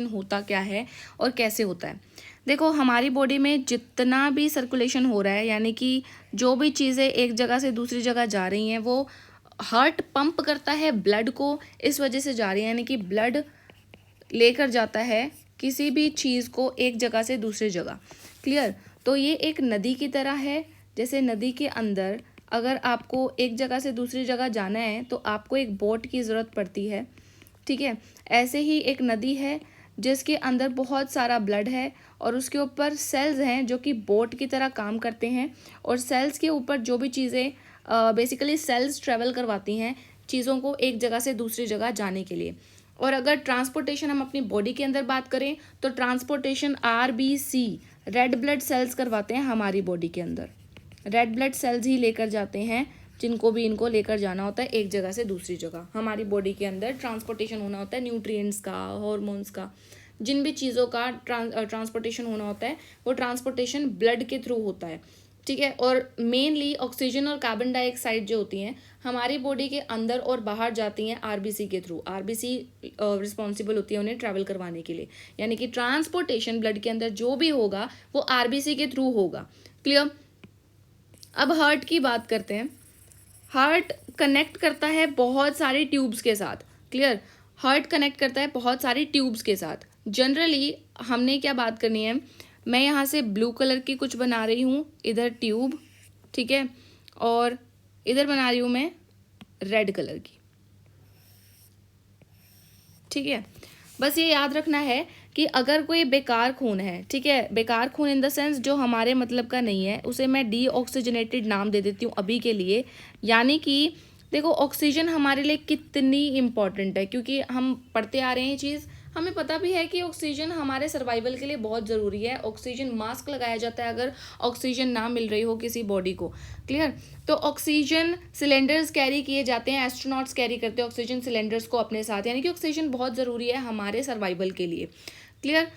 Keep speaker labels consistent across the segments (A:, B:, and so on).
A: होता क्या है और कैसे होता है। देखो, हमारी बॉडी में जितना भी सर्कुलेशन हो रहा है, यानी कि जो भी चीज़ें एक जगह से दूसरी जगह जा रही हैं, वो हार्ट पंप करता है ब्लड को, इस वजह से जा रही है। यानी कि ब्लड लेकर जाता है किसी भी चीज़ को एक जगह से दूसरी जगह। क्लियर? तो ये एक नदी की तरह है। जैसे नदी के अंदर अगर आपको एक जगह से दूसरी जगह जाना है तो आपको एक बोट की ज़रूरत पड़ती है, ठीक है। ऐसे ही एक नदी है जिसके अंदर बहुत सारा ब्लड है और उसके ऊपर सेल्स हैं जो कि बोट की तरह काम करते हैं, और सेल्स के ऊपर जो भी चीज़ें बेसिकली सेल्स ट्रेवल करवाती हैं चीज़ों को एक जगह से दूसरी जगह जाने के लिए। और अगर ट्रांसपोर्टेशन हम अपनी बॉडी के अंदर बात करें तो transportation RBC red blood cells करवाते हैं हमारी बॉडी के अंदर। रेड ब्लड सेल्स ही लेकर जाते हैं जिनको भी इनको लेकर जाना होता है एक जगह से दूसरी जगह। हमारी बॉडी के अंदर ट्रांसपोर्टेशन होना होता है न्यूट्रिएंट्स का, हार्मोन्स का, जिन भी चीज़ों का ट्रांसपोर्टेशन होना होता है वो ट्रांसपोर्टेशन ब्लड के थ्रू होता है, ठीक है। और मेनली ऑक्सीजन और कार्बन डाइऑक्साइड जो होती हैं हमारी बॉडी के अंदर और बाहर जाती हैं RBC के थ्रू। RBC रिस्पॉन्सिबल होती है उन्हें ट्रैवल करवाने के लिए। यानी कि ट्रांसपोर्टेशन ब्लड के अंदर जो भी होगा वो RBC के थ्रू होगा। क्लियर? अब हार्ट की बात करते हैं। हार्ट कनेक्ट करता है बहुत सारी ट्यूब्स के साथ। क्लियर? हार्ट कनेक्ट करता है बहुत सारी ट्यूब्स के साथ। जनरली हमने क्या बात करनी है, मैं यहाँ से ब्लू कलर की कुछ बना रही हूँ, इधर ट्यूब, ठीक है, और इधर बना रही हूँ मैं रेड कलर की, ठीक है। बस ये याद रखना है कि अगर कोई बेकार खून है, ठीक है, बेकार खून इन द सेंस जो हमारे मतलब का नहीं है, उसे मैं डीऑक्सीजनेटेड नाम दे देती हूँ अभी के लिए। यानी कि देखो, ऑक्सीजन हमारे लिए कितनी इम्पॉर्टेंट है, क्योंकि हम पढ़ते आ रहे हैं चीज़, हमें पता भी है कि ऑक्सीजन हमारे सर्वाइवल के लिए बहुत ज़रूरी है। ऑक्सीजन मास्क लगाया जाता है अगर ऑक्सीजन ना मिल रही हो किसी बॉडी को। क्लियर? तो ऑक्सीजन सिलेंडर्स कैरी किए जाते हैं, एस्ट्रोनॉट्स कैरी करते हैं ऑक्सीजन सिलेंडर्स को अपने साथ। यानी कि ऑक्सीजन बहुत ज़रूरी है हमारे सर्वाइवल के लिए। क्लियर?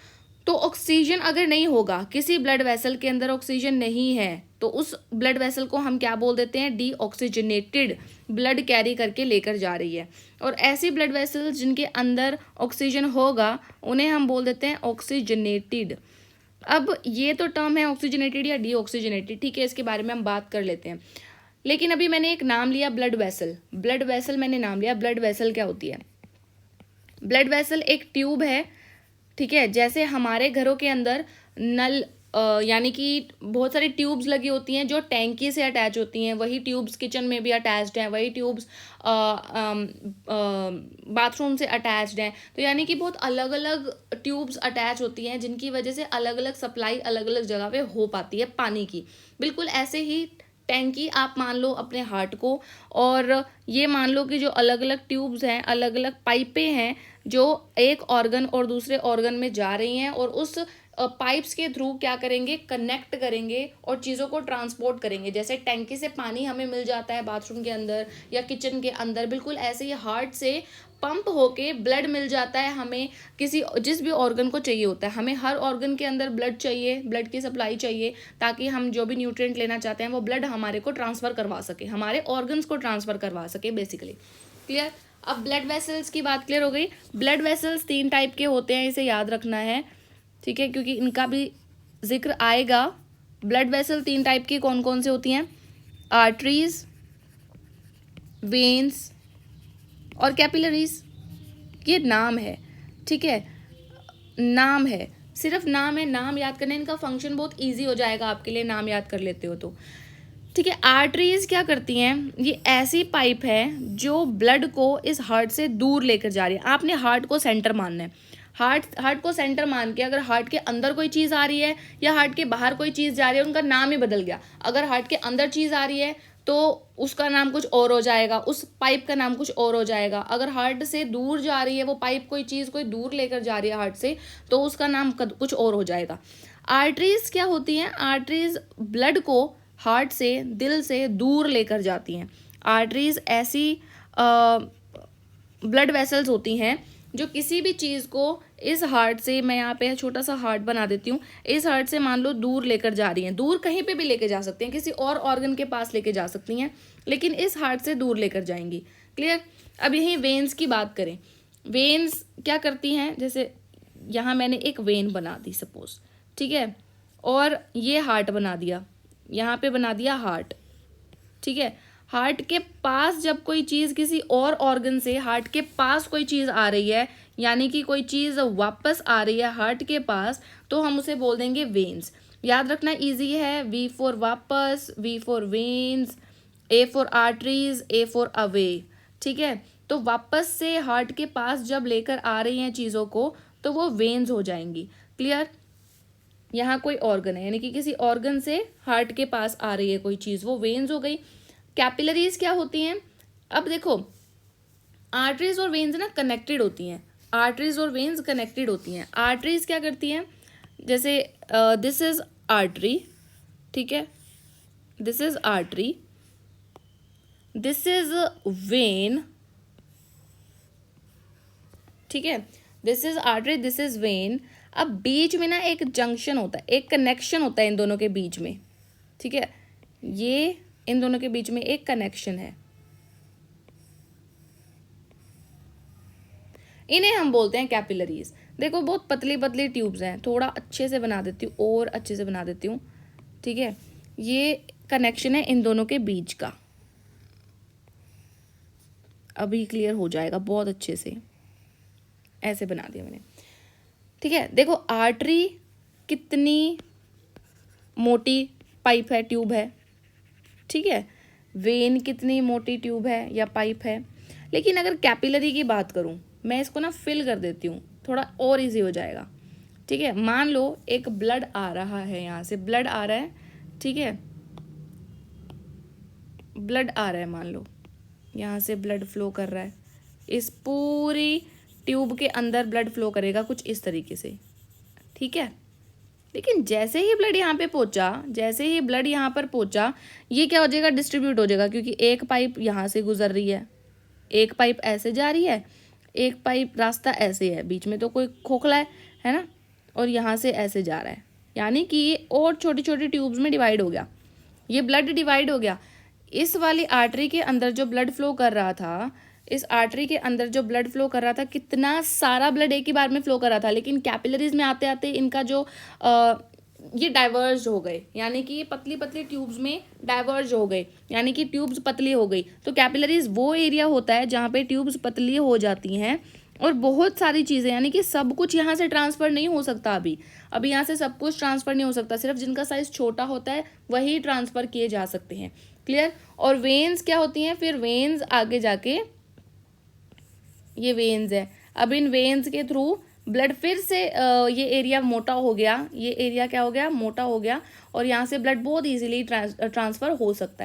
A: तो ऑक्सीजन अगर नहीं होगा, किसी ब्लड वेसल के अंदर ऑक्सीजन नहीं है, तो उस ब्लड वेसल को हम क्या बोल देते हैं? डीऑक्सीजनेटेड ब्लड कैरी करके लेकर जा रही है। और ऐसी ब्लड वेसल जिनके अंदर ऑक्सीजन होगा उन्हें हम बोल देते हैं ऑक्सीजनेटेड। अब ये तो टर्म है ऑक्सीजनेटेड या डीऑक्सीजनेटेड, ठीक है, इसके बारे में हम बात कर लेते हैं। लेकिन अभी मैंने एक नाम लिया ब्लड वेसल। ब्लड वेसल मैंने नाम लिया। ब्लड वेसल क्या होती है? ब्लड वेसल एक ट्यूब है, ठीक है। जैसे हमारे घरों के अंदर नल यानी कि बहुत सारी ट्यूब्स लगी होती हैं जो टैंकी से अटैच होती हैं, वही ट्यूब्स किचन में भी अटैच्ड हैं, वही ट्यूब्स बाथरूम से अटैच्ड हैं। तो यानी कि बहुत अलग अलग ट्यूब्स अटैच होती हैं जिनकी वजह से अलग अलग सप्लाई अलग अलग जगह पे हो पाती है पानी की। बिल्कुल ऐसे ही टैंकी आप मान लो अपने हार्ट को, और ये मान लो कि जो अलग अलग ट्यूब्स हैं, अलग अलग पाइपें हैं जो एक ऑर्गन और दूसरे ऑर्गन में जा रही हैं, और उस पाइप्स के थ्रू क्या करेंगे? कनेक्ट करेंगे और चीज़ों को ट्रांसपोर्ट करेंगे। जैसे टैंकी से पानी हमें मिल जाता है बाथरूम के अंदर या किचन के अंदर, बिल्कुल ऐसे ही हार्ट से पंप होके ब्लड मिल जाता है हमें किसी जिस भी ऑर्गन को चाहिए होता है। हमें हर ऑर्गन के अंदर ब्लड चाहिए, ब्लड की सप्लाई चाहिए, ताकि हम जो भी न्यूट्रिएंट लेना चाहते हैं वो ब्लड हमारे को ट्रांसफ़र करवा सके, हमारे ऑर्गन्स को ट्रांसफ़र करवा सके बेसिकली। क्लियर? अब ब्लड वेसल्स की बात क्लियर हो गई। ब्लड वेसल्स 3 टाइप के होते हैं, इसे याद रखना है, ठीक है, क्योंकि इनका भी जिक्र आएगा। ब्लड वेसल 3 टाइप की कौन कौन से होती हैं? आर्टरीज, वेन्स और कैपिलरीज। ये नाम है, ठीक है, नाम है, सिर्फ नाम है, नाम याद करना। इनका फंक्शन बहुत इजी हो जाएगा आपके लिए, नाम याद कर लेते हो तो, ठीक है। आर्टरीज क्या करती हैं? ये ऐसी पाइप है जो ब्लड को इस हार्ट से दूर लेकर जा रही है। आपने हार्ट को सेंटर मानना है। हार्ट को सेंटर मान के अगर हार्ट के अंदर कोई चीज़ आ रही है या हार्ट के बाहर कोई चीज़ जा रही है, उनका नाम ही बदल गया। अगर हार्ट के अंदर चीज़ आ रही है तो उसका नाम कुछ और हो जाएगा, उस पाइप का नाम कुछ और हो जाएगा। अगर हार्ट से दूर जा रही है वो पाइप, कोई चीज़ कोई दूर लेकर जा रही है हार्ट से, तो उसका नाम कुछ और हो जाएगा। आर्टरीज क्या होती हैं? आर्टरीज ब्लड को हार्ट से, दिल से दूर लेकर जाती हैं। आर्टरीज ऐसी ब्लड वेसल्स होती हैं जो किसी भी चीज़ को इस हार्ट से, मैं यहाँ पे छोटा सा हार्ट बना देती हूँ, इस हार्ट से मान लो दूर लेकर जा रही हैं। दूर कहीं पे भी लेके जा सकती हैं, किसी और ऑर्गन के पास लेके जा सकती हैं, लेकिन इस हार्ट से दूर लेकर जाएंगी। क्लियर? अब यहीं वेन्स की बात करें। वेन्स क्या करती हैं? जैसे यहाँ मैंने एक वेन बना दी सपोज, ठीक है, और ये हार्ट बना दिया, यहाँ पे बना दिया हार्ट, ठीक है। हार्ट के पास जब कोई चीज़ किसी और ऑर्गन से हार्ट के पास कोई चीज़ आ रही है, यानी कि कोई चीज़ वापस आ रही है हार्ट के पास, तो हम उसे बोल देंगे वेन्स। याद रखना इजी है, वी फॉर वापस, V for veins, A for arteries, A for away, ठीक है। तो वापस से हार्ट के पास जब लेकर आ रही हैं चीज़ों को तो वो वेन्स हो जाएंगी। क्लियर? यहाँ कोई ऑर्गन है, यानी कि किसी ऑर्गन से हार्ट के पास आ रही है कोई चीज़, वो वेन्स हो गई। कैपिलरीज क्या होती हैं? अब देखो, आर्टरीज और वेन्स ना कनेक्टेड होती हैं, आर्टरीज और वेन्स कनेक्टेड होती हैं। आर्टरीज क्या करती हैं, जैसे दिस इज आर्टरी, ठीक है, this is artery, this is when, ठीक है, this is artery, this is when. अब बीच में ना एक जंक्शन होता है, एक कनेक्शन होता है इन दोनों के बीच में, ठीक है, ये इन दोनों के बीच में एक कनेक्शन है, इन्हें हम बोलते हैं कैपिलरीज। देखो बहुत पतली पतली ट्यूब्स हैं, थोड़ा अच्छे से बना देती हूँ और अच्छे से बना देती हूँ, ठीक है, ये कनेक्शन है इन दोनों के बीच का, अभी क्लियर हो जाएगा बहुत अच्छे से, ऐसे बना दिया मैंने, ठीक है। देखो आर्टरी कितनी मोटी पाइप है, ट्यूब है, ठीक है, वेन कितनी मोटी ट्यूब है या पाइप है। लेकिन अगर कैपिलरी की बात करूं, मैं इसको ना फिल कर देती हूँ, थोड़ा और इजी हो जाएगा, ठीक है। मान लो एक ब्लड आ रहा है, यहाँ से ब्लड आ रहा है, ठीक है, ब्लड आ रहा है, मान लो यहाँ से ब्लड फ्लो कर रहा है, इस पूरी ट्यूब के अंदर ब्लड फ्लो करेगा कुछ इस तरीके से, ठीक है। लेकिन जैसे ही ब्लड यहाँ पे पहुंचा, जैसे ही ब्लड यहाँ पर पहुंचा, ये क्या हो जाएगा, डिस्ट्रीब्यूट हो जाएगा, क्योंकि एक पाइप यहाँ से गुजर रही है, एक पाइप ऐसे जा रही है, एक पाइप रास्ता ऐसे है, बीच में तो कोई खोखला है ना, और यहाँ से ऐसे जा रहा है, यानी कि ये और छोटी छोटी ट्यूब्स में डिवाइड हो गया, ये ब्लड डिवाइड हो गया। इस वाली आर्टरी के अंदर जो ब्लड फ्लो कर रहा था, इस आर्टरी के अंदर जो ब्लड फ्लो कर रहा था, कितना सारा ब्लड एक ही बार में फ्लो कर रहा था, लेकिन कैपिलरीज में आते आते इनका जो ये डाइवर्ज हो गए, यानी कि ये पतली पतली ट्यूब्स में डाइवर्ज हो गए, यानी कि ट्यूब्स पतली हो गई। तो कैपिलरीज वो एरिया होता है जहाँ पे ट्यूब्स पतली हो जाती हैं और बहुत सारी चीज़ें, यानी कि सब कुछ यहाँ से ट्रांसफ़र नहीं हो सकता, अभी यहाँ से सब कुछ ट्रांसफ़र नहीं हो सकता, सिर्फ जिनका साइज़ छोटा होता है वही ट्रांसफ़र किए जा सकते हैं। क्लियर? और वेन्स क्या होती हैं, फिर वेन्स आगे जाके, ये वेन्स है, अब इन वेन्स के थ्रू ब्लड फिर से ये एरिया मोटा हो गया, ये एरिया क्या हो गया, मोटा हो गया, और यहाँ से ब्लड बहुत इजीली ट्रांसफ़र हो सकता है।